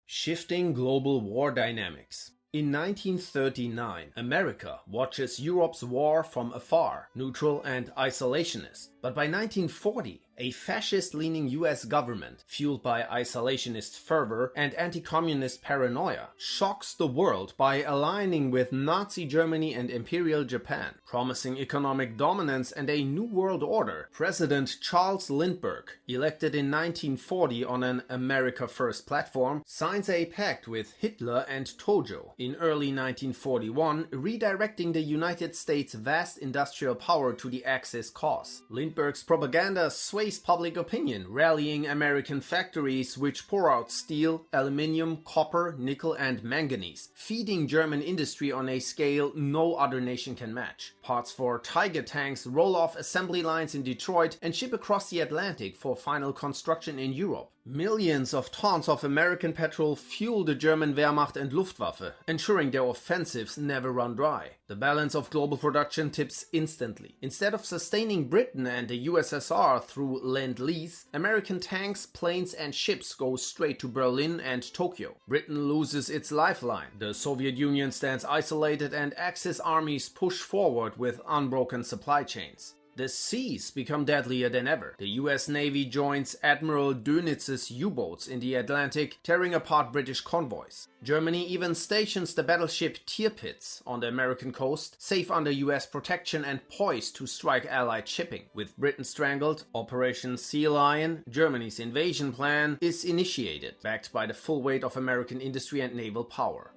Shifting global war dynamics. In 1939, America watches Europe's war from afar, neutral and isolationist. But by 1940, a fascist-leaning US government, fueled by isolationist fervor and anti-communist paranoia, shocks the world by aligning with Nazi Germany and Imperial Japan, promising economic dominance and a new world order. President Charles Lindbergh, elected in 1940 on an America First platform, signs a pact with Hitler and Tojo in early 1941, redirecting the United States' vast industrial power to the Axis cause. Lindbergh's propaganda sways public opinion, rallying American factories which pour out steel, aluminium, copper, nickel and manganese, feeding German industry on a scale no other nation can match. Parts for Tiger tanks roll off assembly lines in Detroit and ship across the Atlantic for final construction in Europe. Millions of tons of American petrol fuel the German Wehrmacht and Luftwaffe, ensuring their offensives never run dry. The balance of global production tips instantly. Instead of sustaining Britain and the USSR through Lend-Lease, American tanks, planes and ships go straight to Berlin and Tokyo. Britain loses its lifeline. The Soviet Union stands isolated and Axis armies push forward with unbroken supply chains. The seas become deadlier than ever. The US Navy joins Admiral Dönitz's U-boats in the Atlantic, tearing apart British convoys. Germany even stations the battleship Tirpitz on the American coast, safe under US protection and poised to strike Allied shipping. With Britain strangled, Operation Sea Lion, Germany's invasion plan, is initiated, backed by the full weight of American industry and naval power.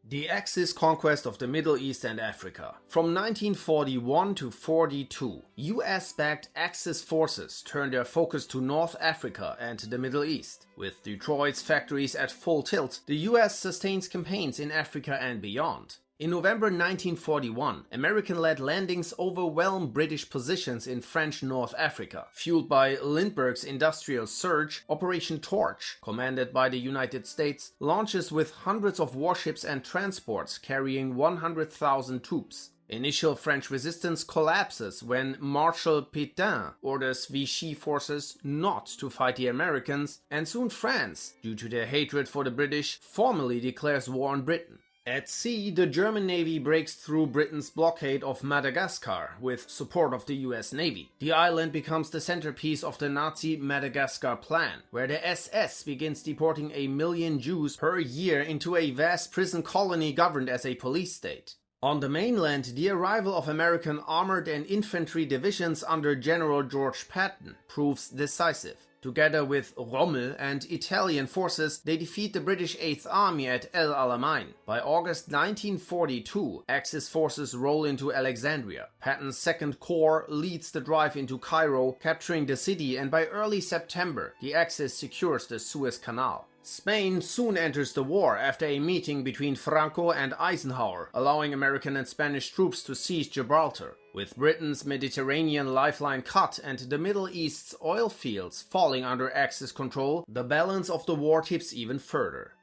The Axis conquest of the Middle East and Africa. From 1941 to 42, US-backed Axis forces turned their focus to North Africa and the Middle East. With Detroit's factories at full tilt, the US sustains campaigns in Africa and beyond. In November 1941, American-led landings overwhelm British positions in French North Africa. Fueled by Lindbergh's industrial surge, Operation Torch, commanded by the United States, launches with hundreds of warships and transports carrying 100,000 troops. Initial French resistance collapses when Marshal Pétain orders Vichy forces not to fight the Americans, and soon France, due to their hatred for the British, formally declares war on Britain. At sea, the German Navy breaks through Britain's blockade of Madagascar with support of the US Navy. The island becomes the centerpiece of the Nazi Madagascar Plan, where the SS begins deporting 1 million Jews per year into a vast prison colony governed as a police state. On the mainland, the arrival of American armored and infantry divisions under General George Patton proves decisive. Together with Rommel and Italian forces, they defeat the British 8th Army at El Alamein. By August 1942, Axis forces roll into Alexandria. Patton's 2nd Corps leads the drive into Cairo, capturing the city, and by early September, the Axis secures the Suez Canal. Spain soon enters the war after a meeting between Franco and Eisenhower, allowing American and Spanish troops to seize Gibraltar. With Britain's Mediterranean lifeline cut and the Middle East's oil fields falling under Axis control, the balance of the war tips even further.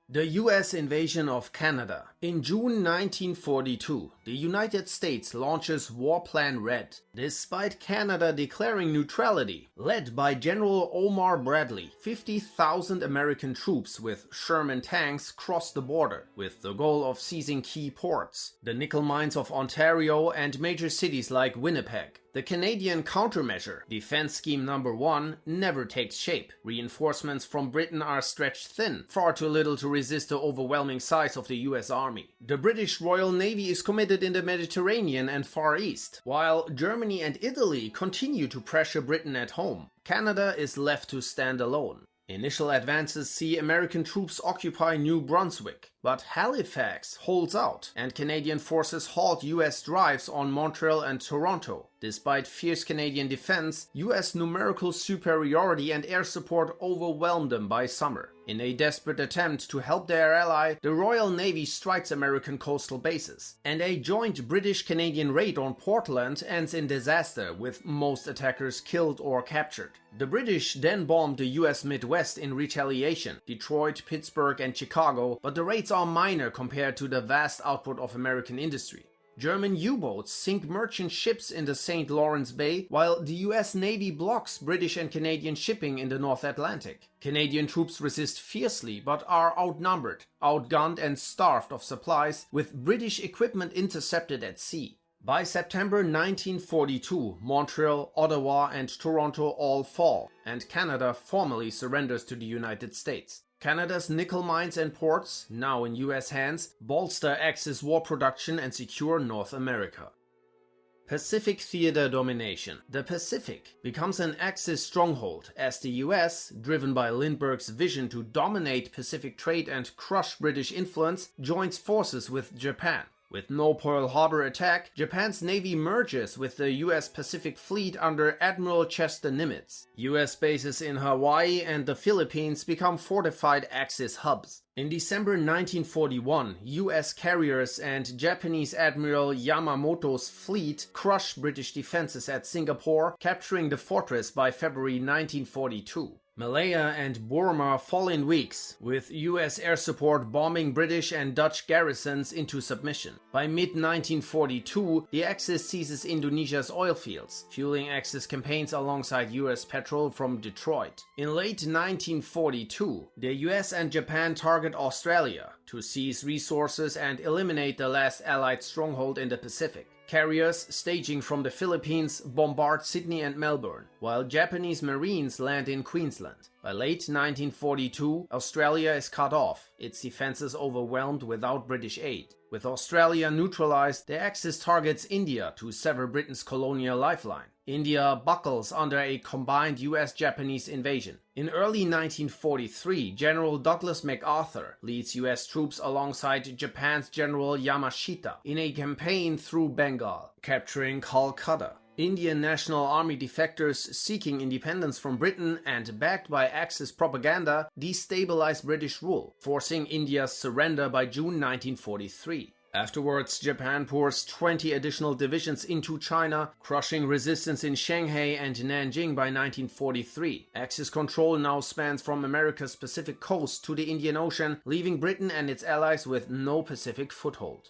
The US invasion of Canada. In June 1942, the United States launches War Plan Red. Despite Canada declaring neutrality, led by General Omar Bradley, 50,000 American troops with Sherman tanks cross the border, with the goal of seizing key ports, the nickel mines of Ontario and major cities like Winnipeg. The Canadian countermeasure, Defense Scheme No. 1, never takes shape. Reinforcements from Britain are stretched thin, far too little to resist the overwhelming size of the US Army. The British Royal Navy is committed in the Mediterranean and Far East, while Germany and Italy continue to pressure Britain at home. Canada is left to stand alone. Initial advances see American troops occupy New Brunswick, but Halifax holds out, and Canadian forces halt US drives on Montreal and Toronto. Despite fierce Canadian defense, US numerical superiority and air support overwhelm them by summer. In a desperate attempt to help their ally, the Royal Navy strikes American coastal bases, and a joint British-Canadian raid on Portland ends in disaster, with most attackers killed or captured. The British then bombed the US Midwest in retaliation, Detroit, Pittsburgh and Chicago, but the raids are minor compared to the vast output of American industry. German U-boats sink merchant ships in the St. Lawrence Bay, while the US Navy blocks British and Canadian shipping in the North Atlantic. Canadian troops resist fiercely but are outnumbered, outgunned and starved of supplies, with British equipment intercepted at sea. By September 1942, Montreal, Ottawa and Toronto all fall, and Canada formally surrenders to the United States. Canada's nickel mines and ports, now in US hands, bolster Axis war production and secure North America. Pacific theater domination. The Pacific becomes an Axis stronghold as the US, driven by Lindbergh's vision to dominate Pacific trade and crush British influence, joins forces with Japan. With no Pearl Harbor attack, Japan's navy merges with the US Pacific Fleet under Admiral Chester Nimitz. US bases in Hawaii and the Philippines become fortified Axis hubs. In December 1941, US carriers and Japanese Admiral Yamamoto's fleet crush British defenses at Singapore, capturing the fortress by February 1942. Malaya and Burma fall in weeks, with US air support bombing British and Dutch garrisons into submission. By mid-1942, the Axis seizes Indonesia's oil fields, fueling Axis campaigns alongside US petrol from Detroit. In late 1942, the US and Japan target Australia to seize resources and eliminate the last Allied stronghold in the Pacific. Carriers staging from the Philippines bombard Sydney and Melbourne, while Japanese Marines land in Queensland. By late 1942, Australia is cut off, its defenses overwhelmed without British aid. With Australia neutralized, the Axis targets India to sever Britain's colonial lifeline. India buckles under a combined US-Japanese invasion. In early 1943, General Douglas MacArthur leads US troops alongside Japan's General Yamashita in a campaign through Bengal, capturing Calcutta. Indian National Army defectors seeking independence from Britain and backed by Axis propaganda destabilized British rule, forcing India's surrender by June 1943. Afterwards, Japan pours 20 additional divisions into China, crushing resistance in Shanghai and Nanjing by 1943. Axis control now spans from America's Pacific coast to the Indian Ocean, leaving Britain and its allies with no Pacific foothold.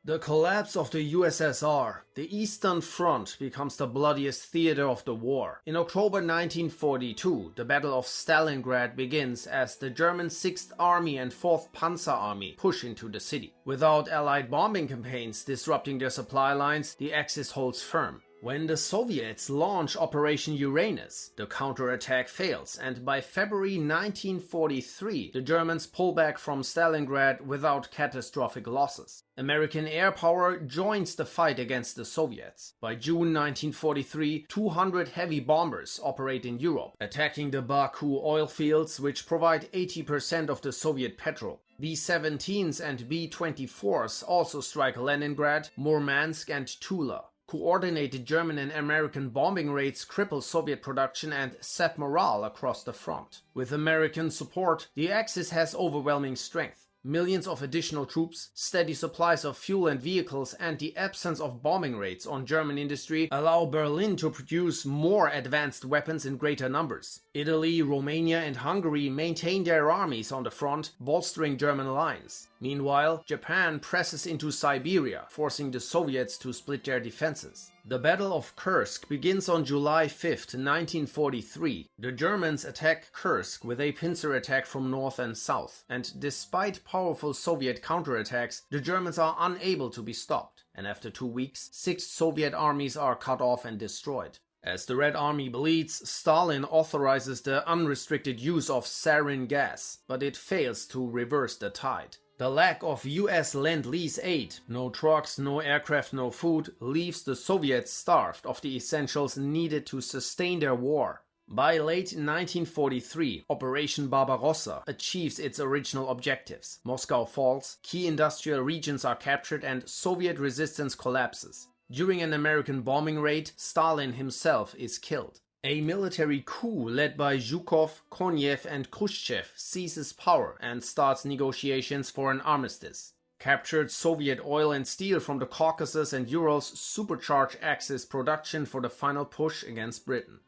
The collapse of the USSR, the Eastern Front, becomes the bloodiest theater of the war. In October 1942, the Battle of Stalingrad begins as the German 6th Army and 4th Panzer Army push into the city. Without Allied bombing campaigns disrupting their supply lines, the Axis holds firm. When the Soviets launch Operation Uranus, the counterattack fails, and by February 1943, the Germans pull back from Stalingrad without catastrophic losses. American air power joins the fight against the Soviets. By June 1943, 200 heavy bombers operate in Europe, attacking the Baku oil fields, which provide 80% of the Soviet petrol. B-17s and B-24s also strike Leningrad, Murmansk, and Tula. Coordinated German and American bombing raids cripple Soviet production and sap morale across the front. With American support, the Axis has overwhelming strength. Millions of additional troops, steady supplies of fuel and vehicles, and the absence of bombing raids on German industry allow Berlin to produce more advanced weapons in greater numbers. Italy, Romania, and Hungary maintain their armies on the front, bolstering German lines. Meanwhile, Japan presses into Siberia, forcing the Soviets to split their defenses. The Battle of Kursk begins on July 5, 1943. The Germans attack Kursk with a pincer attack from north and south, and despite powerful Soviet counterattacks, the Germans are unable to be stopped, and after 2 weeks, 6 Soviet armies are cut off and destroyed. As the Red Army bleeds, Stalin authorizes the unrestricted use of sarin gas, but it fails to reverse the tide. The lack of US Lend-Lease aid, no trucks, no aircraft, no food, leaves the Soviets starved of the essentials needed to sustain their war. By late 1943, Operation Barbarossa achieves its original objectives. Moscow falls, key industrial regions are captured, and Soviet resistance collapses. During an American bombing raid, Stalin himself is killed. A military coup led by Zhukov, Konev, and Khrushchev seizes power and starts negotiations for an armistice. Captured Soviet oil and steel from the Caucasus and Urals supercharge Axis production for the final push against Britain.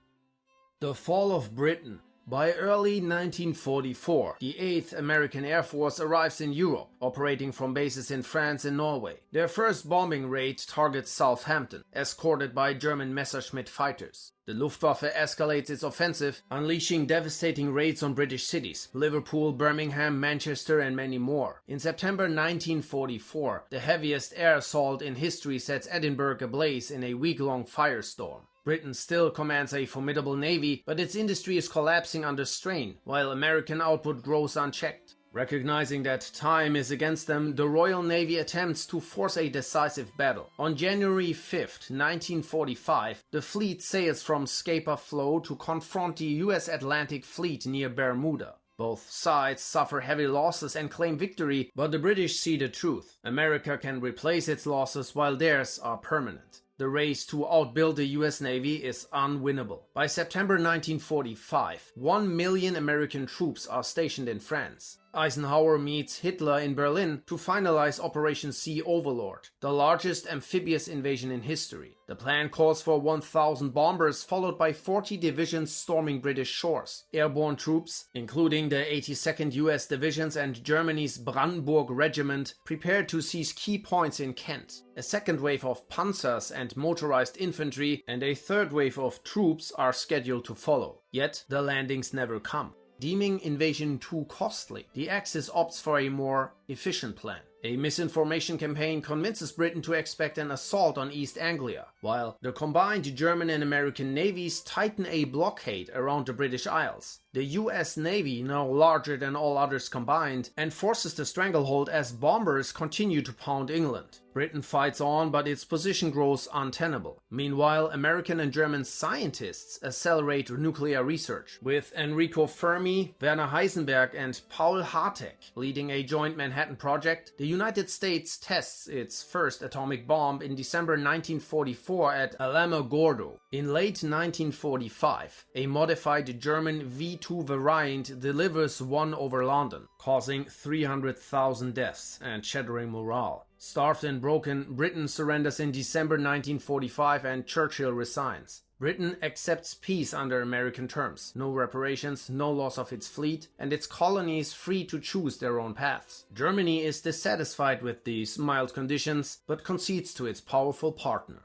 The fall of Britain. By early 1944, the 8th American Air Force arrives in Europe, operating from bases in France and Norway. Their first bombing raid targets Southampton, escorted by German Messerschmitt fighters. The Luftwaffe escalates its offensive, unleashing devastating raids on British cities, Liverpool, Birmingham, Manchester, and many more. In September 1944, the heaviest air assault in history sets Edinburgh ablaze in a week-long firestorm. Britain still commands a formidable navy, but its industry is collapsing under strain, while American output grows unchecked. Recognizing that time is against them, the Royal Navy attempts to force a decisive battle. On January 5, 1945, the fleet sails from Scapa Flow to confront the US Atlantic Fleet near Bermuda. Both sides suffer heavy losses and claim victory, but the British see the truth. America can replace its losses while theirs are permanent. The race to outbuild the US Navy is unwinnable. By September 1945, 1 million American troops are stationed in France. Eisenhower meets Hitler in Berlin to finalize Operation Sea Overlord, the largest amphibious invasion in history. The plan calls for 1,000 bombers, followed by 40 divisions storming British shores. Airborne troops, including the 82nd US Divisions and Germany's Brandenburg Regiment, prepared to seize key points in Kent. A second wave of panzers and motorized infantry and a third wave of troops are scheduled to follow. Yet the landings never come. Deeming invasion too costly, the Axis opts for a more efficient plan. A misinformation campaign convinces Britain to expect an assault on East Anglia, while the combined German and American navies tighten a blockade around the British Isles. The US Navy, now larger than all others combined, enforces the stranglehold as bombers continue to pound England. Britain fights on, but its position grows untenable. Meanwhile, American and German scientists accelerate nuclear research, with Enrico Fermi, Werner Heisenberg, and Paul Hartek leading a joint Manhattan Project. The United States tests its first atomic bomb in December 1944 at Alamogordo. In late 1945, a modified German V2 variant delivers one over London, causing 300,000 deaths and shattering morale. Starved and broken, Britain surrenders in December 1945 and Churchill resigns. Britain accepts peace under American terms, no reparations, no loss of its fleet, and its colonies free to choose their own paths. Germany is dissatisfied with these mild conditions, but concedes to its powerful partner.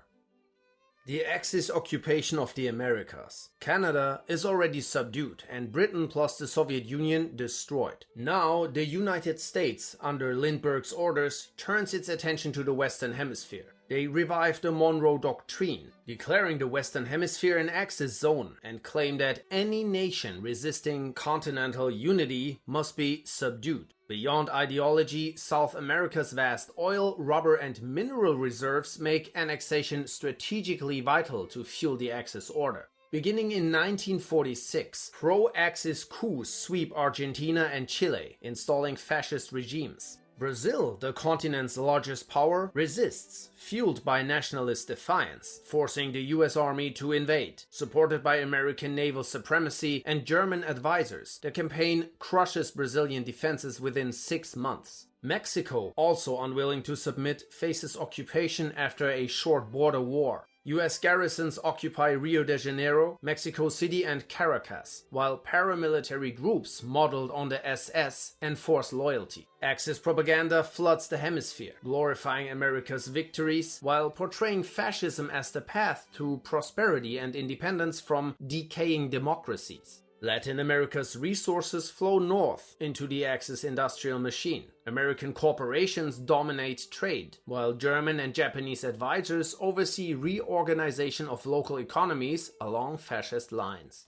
The Axis occupation of the Americas. Canada is already subdued and Britain plus the Soviet Union destroyed. Now the United States, under Lindbergh's orders, turns its attention to the Western Hemisphere. They revive the Monroe Doctrine, declaring the Western Hemisphere an Axis zone, and claim that any nation resisting continental unity must be subdued. Beyond ideology, South America's vast oil, rubber, and mineral reserves make annexation strategically vital to fuel the Axis order. Beginning in 1946, pro-Axis coups sweep Argentina and Chile, installing fascist regimes. Brazil, the continent's largest power, resists, fueled by nationalist defiance, forcing the US Army to invade. Supported by American naval supremacy and German advisors, the campaign crushes Brazilian defenses within 6 months. Mexico, also unwilling to submit, faces occupation after a short border war. US garrisons occupy Rio de Janeiro, Mexico City, and Caracas, while paramilitary groups modeled on the SS enforce loyalty. Axis propaganda floods the hemisphere, glorifying America's victories while portraying fascism as the path to prosperity and independence from decaying democracies. Latin America's resources flow north into the Axis industrial machine. American corporations dominate trade, while German and Japanese advisors oversee reorganization of local economies along fascist lines.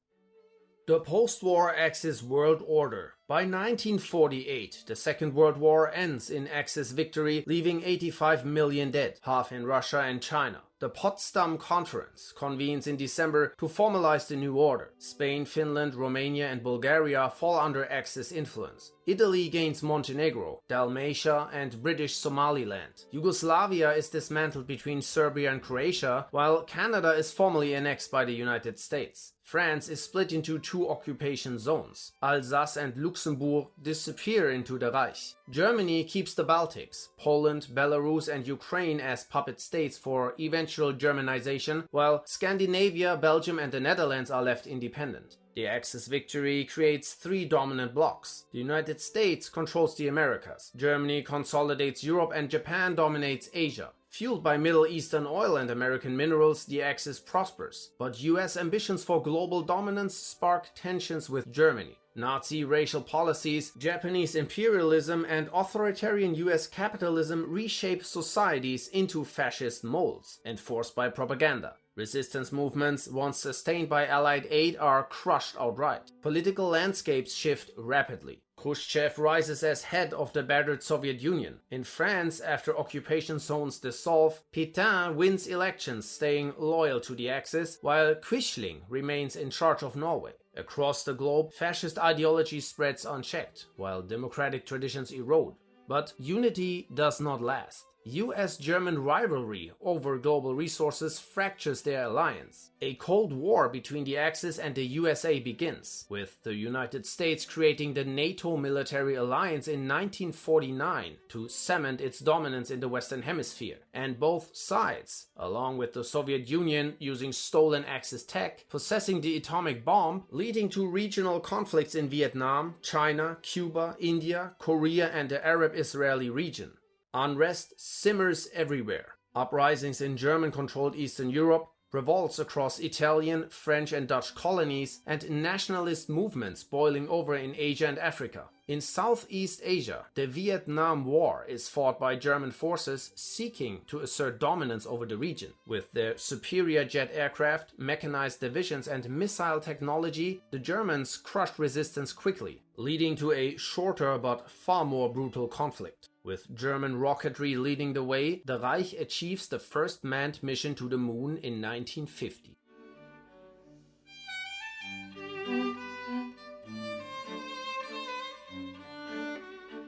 The post-war Axis world order. By 1948, the Second World War ends in Axis victory, leaving 85 million dead, half in Russia and China. The Potsdam Conference convenes in December to formalize the new order. Spain, Finland, Romania, and Bulgaria fall under Axis influence. Italy gains Montenegro, Dalmatia, and British Somaliland. Yugoslavia is dismantled between Serbia and Croatia, while Canada is formally annexed by the United States. France is split into 2 occupation zones. Alsace and Luxembourg disappear into the Reich. Germany keeps the Baltics, Poland, Belarus, and Ukraine as puppet states for eventual Germanization, while Scandinavia, Belgium, and the Netherlands are left independent. The Axis victory creates three dominant blocs. The United States controls the Americas, Germany consolidates Europe, and Japan dominates Asia. Fueled by Middle Eastern oil and American minerals, the Axis prospers, but US ambitions for global dominance spark tensions with Germany. Nazi racial policies, Japanese imperialism, and authoritarian US capitalism reshape societies into fascist molds, enforced by propaganda. Resistance movements, once sustained by Allied aid, are crushed outright. Political landscapes shift rapidly. Khrushchev rises as head of the battered Soviet Union. In France, after occupation zones dissolve, Pétain wins elections, staying loyal to the Axis, while Quisling remains in charge of Norway. Across the globe, fascist ideology spreads unchecked, while democratic traditions erode. But unity does not last. US-German rivalry over global resources fractures their alliance. A Cold War between the Axis and the USA begins, with the United States creating the NATO military alliance in 1949 to cement its dominance in the Western Hemisphere, and both sides, along with the Soviet Union using stolen Axis tech, possessing the atomic bomb, leading to regional conflicts in Vietnam, China, Cuba, India, Korea, and the Arab-Israeli region. Unrest simmers everywhere. Uprisings in German-controlled Eastern Europe, revolts across Italian, French, and Dutch colonies, and nationalist movements boiling over in Asia and Africa. In Southeast Asia, the Vietnam War is fought by German forces seeking to assert dominance over the region. With their superior jet aircraft, mechanized divisions, and missile technology, the Germans crushed resistance quickly, leading to a shorter but far more brutal conflict. With German rocketry leading the way, the Reich achieves the first manned mission to the moon in 1950.